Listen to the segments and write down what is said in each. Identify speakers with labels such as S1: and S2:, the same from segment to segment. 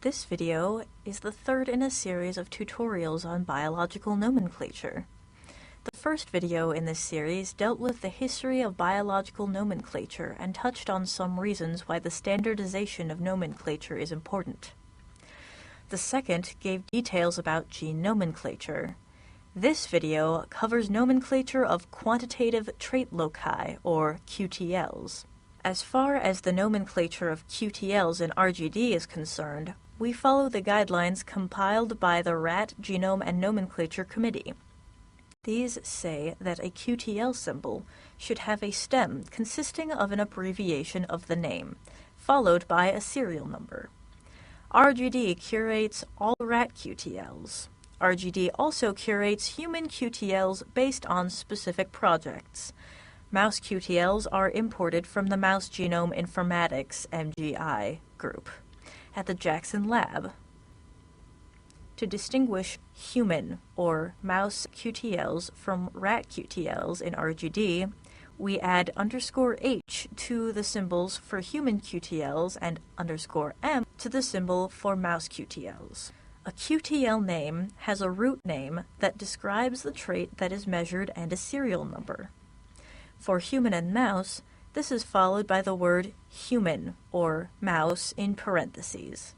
S1: This video is the third in a series of tutorials on biological nomenclature. The first video in this series dealt with the history of biological nomenclature and touched on some reasons why the standardization of nomenclature is important. The second gave details about gene nomenclature. This video covers nomenclature of quantitative trait loci, or QTLs. As far as the nomenclature of QTLs in RGD is concerned, we follow the guidelines compiled by the Rat Genome and Nomenclature Committee. These say that a QTL symbol should have a stem consisting of an abbreviation of the name, followed by a serial number. RGD curates all rat QTLs. RGD also curates human QTLs based on specific projects. Mouse QTLs are imported from the Mouse Genome Informatics (MGI) group at the Jackson Lab. To distinguish human or mouse QTLs from rat QTLs in RGD, we add _H to the symbols for human QTLs and _M to the symbol for mouse QTLs. A QTL name has a root name that describes the trait that is measured and a serial number. For human and mouse, this is followed by the word human, or mouse, in parentheses.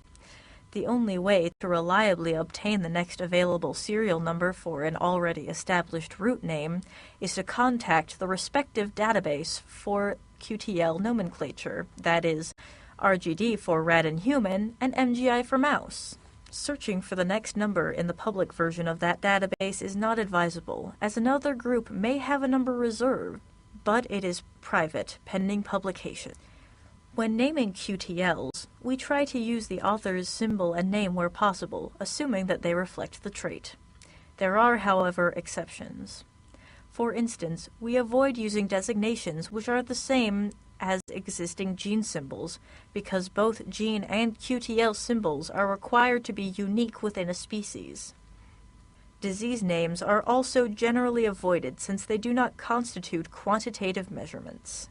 S1: The only way to reliably obtain the next available serial number for an already established root name is to contact the respective database for QTL nomenclature, that is, RGD for rat and human, and MGI for mouse. Searching for the next number in the public version of that database is not advisable, as another group may have a number reserved, but it is private, pending publication. When naming QTLs, we try to use the author's symbol and name where possible, assuming that they reflect the trait. There are, however, exceptions. For instance, we avoid using designations which are the same as existing gene symbols, because both gene and QTL symbols are required to be unique within a species. Disease names are also generally avoided since they do not constitute quantitative measurements.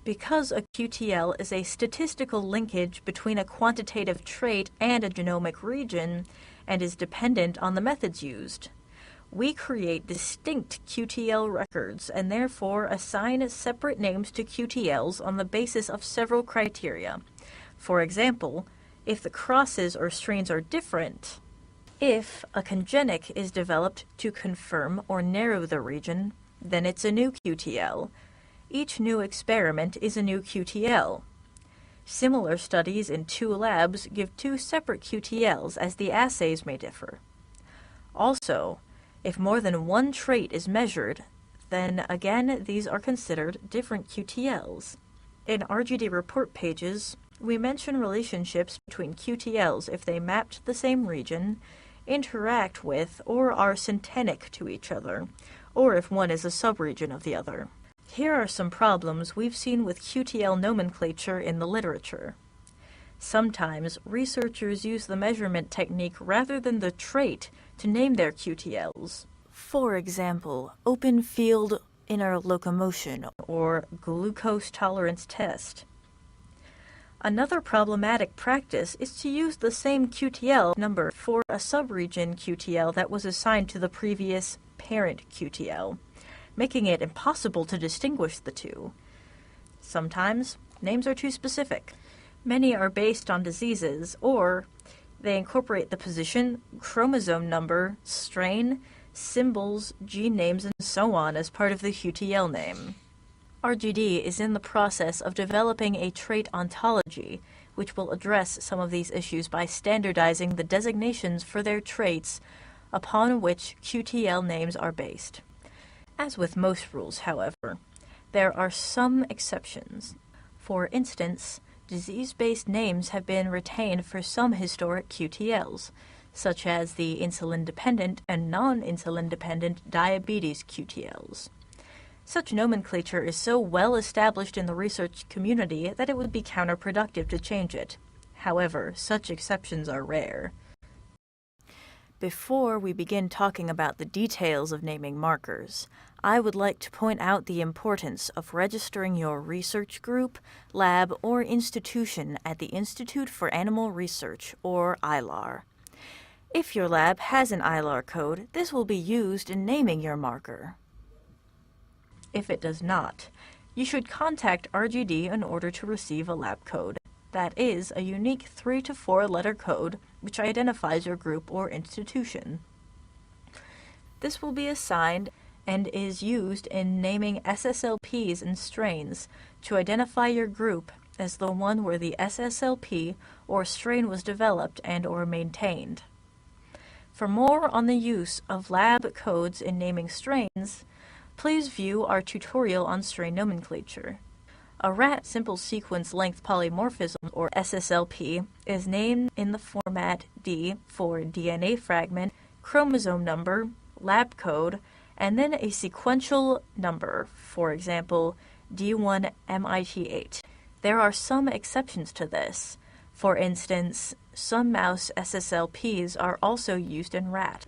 S1: Because a QTL is a statistical linkage between a quantitative trait and a genomic region, and is dependent on the methods used, we create distinct QTL records and therefore assign separate names to QTLs on the basis of several criteria. For example, if the crosses or strains are different, if a congenic is developed to confirm or narrow the region, then it's a new QTL. Each new experiment is a new QTL. Similar studies in two labs give two separate QTLs, as the assays may differ. Also, if more than one trait is measured, then again these are considered different QTLs. In RGD report pages, we mention relationships between QTLs if they map to the same region, interact with, or are syntenic to each other, or if one is a subregion of the other. Here are some problems we've seen with QTL nomenclature in the literature. Sometimes researchers use the measurement technique rather than the trait to name their QTLs. For example, open field inner locomotion or glucose tolerance test. Another problematic practice is to use the same QTL number for a subregion QTL that was assigned to the previous parent QTL, making it impossible to distinguish the two. Sometimes, names are too specific. Many are based on diseases, or they incorporate the position, chromosome number, strain, symbols, gene names, and so on as part of the QTL name. RGD is in the process of developing a trait ontology, which will address some of these issues by standardizing the designations for their traits upon which QTL names are based. As with most rules, however, there are some exceptions. For instance, disease-based names have been retained for some historic QTLs, such as the insulin-dependent and non-insulin-dependent diabetes QTLs. Such nomenclature is so well established in the research community that it would be counterproductive to change it. However, such exceptions are rare. Before we begin talking about the details of naming markers, I would like to point out the importance of registering your research group, lab, or institution at the Institute for Animal Research, or ILAR. If your lab has an ILAR code, this will be used in naming your marker. If it does not, you should contact RGD in order to receive a lab code. That is a unique 3 to 4 letter code which identifies your group or institution. This will be assigned and is used in naming SSLPs and strains to identify your group as the one where the SSLP or strain was developed and or maintained. For more on the use of lab codes in naming strains, please view our tutorial on strain nomenclature. A rat simple sequence length polymorphism, or SSLP, is named in the format D for DNA fragment, chromosome number, lab code, and then a sequential number, for example, D1MIT8. There are some exceptions to this. For instance, some mouse SSLPs are also used in rat.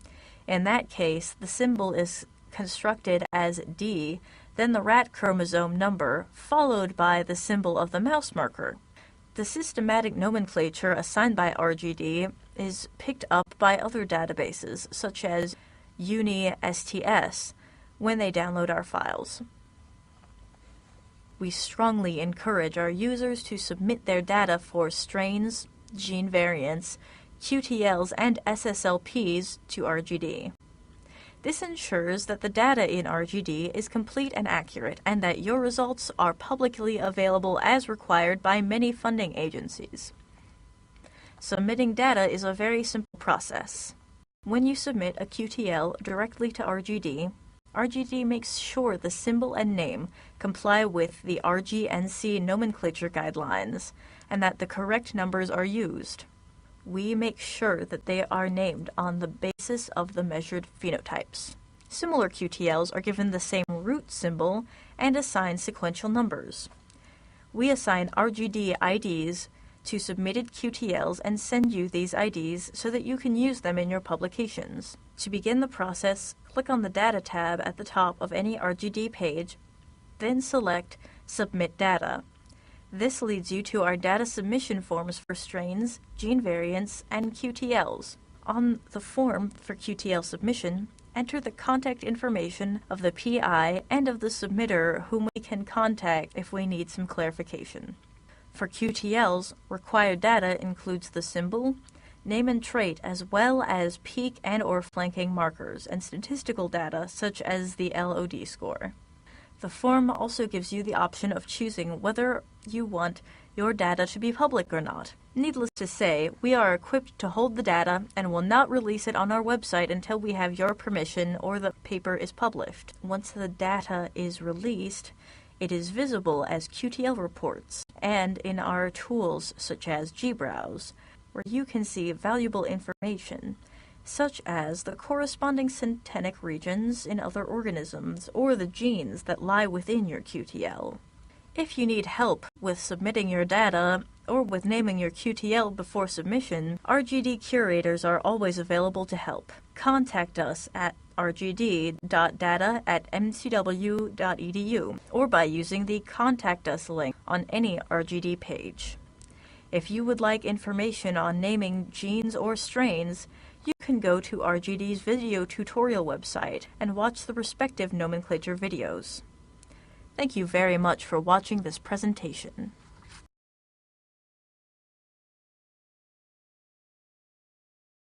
S1: In that case, the symbol is constructed as D, then the rat chromosome number, followed by the symbol of the mouse marker. The systematic nomenclature assigned by RGD is picked up by other databases, such as UniSTS, when they download our files. We strongly encourage our users to submit their data for strains, gene variants, QTLs, and SSLPs to RGD. This ensures that the data in RGD is complete and accurate, and that your results are publicly available as required by many funding agencies. Submitting data is a very simple process. When you submit a QTL directly to RGD, RGD makes sure the symbol and name comply with the RGNC nomenclature guidelines, and that the correct numbers are used. We make sure that they are named on the basis of the measured phenotypes. Similar QTLs are given the same root symbol and assigned sequential numbers. We assign RGD IDs to submitted QTLs and send you these IDs so that you can use them in your publications. To begin the process, click on the Data tab at the top of any RGD page, then select Submit Data. This leads you to our data submission forms for strains, gene variants, and QTLs. On the form for QTL submission, enter the contact information of the PI and of the submitter whom we can contact if we need some clarification. For QTLs, required data includes the symbol, name and trait, as well as peak and or flanking markers and statistical data such as the LOD score. The form also gives you the option of choosing whether you want your data to be public or not. Needless to say, we are equipped to hold the data and will not release it on our website until we have your permission or the paper is published. Once the data is released, it is visible as QTL reports and in our tools such as gBrowse, where you can see valuable information, such as the corresponding syntenic regions in other organisms or the genes that lie within your QTL. If you need help with submitting your data or with naming your QTL before submission, RGD curators are always available to help. Contact us at rgd.data@mcw.edu or by using the Contact Us link on any RGD page. If you would like information on naming genes or strains, you can go to RGD's video tutorial website and watch the respective nomenclature videos. Thank you very much for watching this presentation.